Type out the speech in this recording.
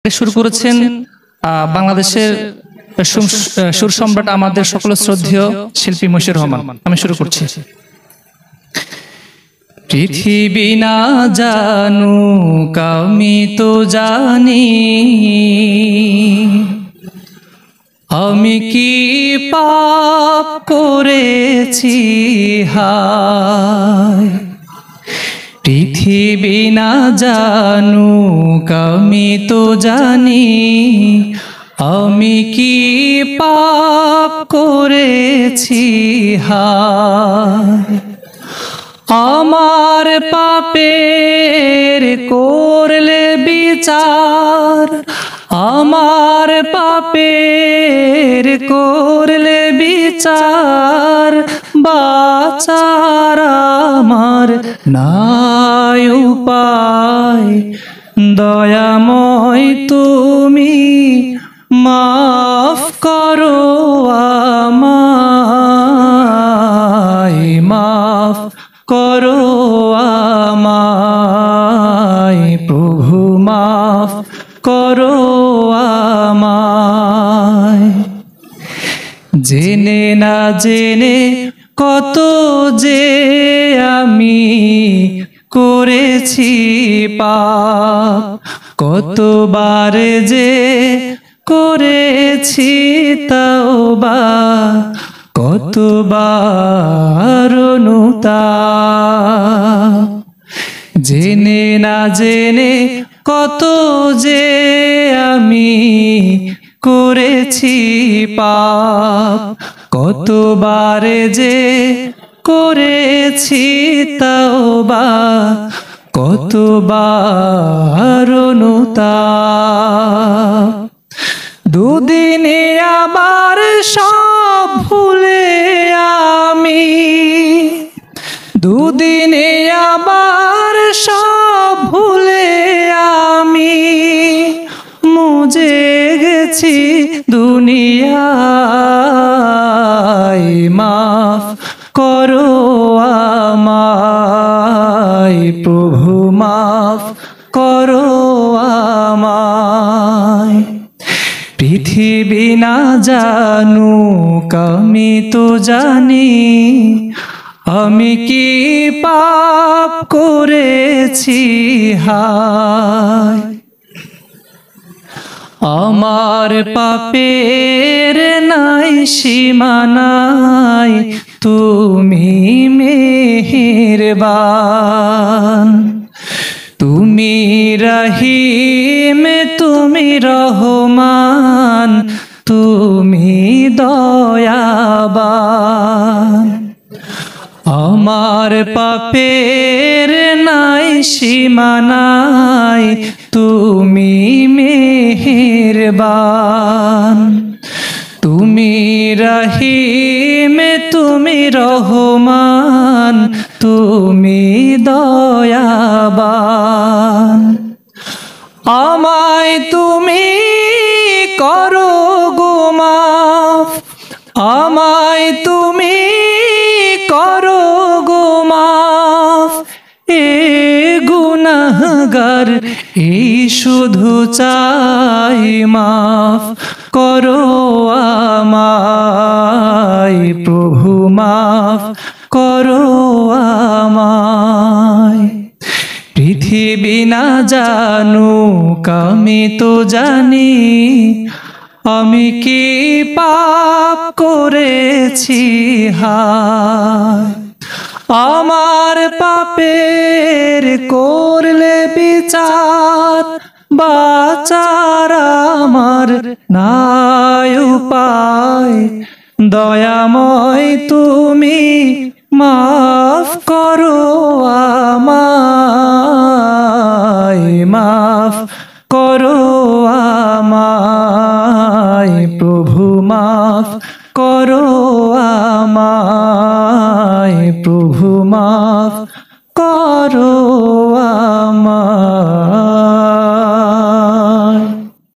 শুরু করেছেন বাংলাদেশের সুর সম্রাট আমাদের সকল শ্রদ্ধেয় শিল্পী মশিউর রহমান। আমি শুরু করছি। পৃথিবী না জানুক আমি তো জানি, আমি কি পাপ করেছি হায়। পৃথিবী না জানুক আমি তো জানি, আমি কি পাপ করেছি হায়। আমার পাপের করলে বিচার, আমার পাপের করলে বিচার, বাঁচার আমার নাই উপায়। দয়াময় তুমি মাফ করো আমায়, মাফ করো আমায়, প্রভু মাফ করো আমায়। জেনে না জেনে কত যে আমি করেছি পাপ, কতবার যে করেছি তওবা, কতবার অনুতাপ। জেনে না জেনে কত যে আমি করেছি পাপ, কতবার যে করেছি তওবা, কতবার অনুতাপ। দুদিনে আবার সব ভুলে আমি, দুদিনে আবার সব ভুলে আমি মুজে গেছি দুনিয়ায়। মাফ করো আমায়, প্রভু মাফ করো আমায়। পৃথিবী না জানুক আমি তো জানি, আমি কি পাপ করেছি হায়। আমার পাপের নাই সীমানাই, তুমি মেহেরবান। তুমি রহিম, তুমি রহমান, তুমি দয়াবান। আমার পাপের নাই সীমানাই, তুমি মেহেরবান। তুমি রহিম, তুমি রহমান, তুমি দয়াবান। আমায় তুমি করো গো মাফ, আমায় তুমি করো গো মাফ। এ গুনাহগার এই শুধু চাই মাফ করো আমায়, প্রভু মাফ করো আমায়। পৃথিবী না জানুক আমি তো জানি, আমি কি পাপ করেছি হায়। আমার পাপের করলে বিচার, বাঁচার আমার নাই উপায়। দয়াময় তুমি মাফ করো আমায়, মাফ করো আমায়, প্রভু মাফ করো আমায়, প্রভু মাফ করো আমায়।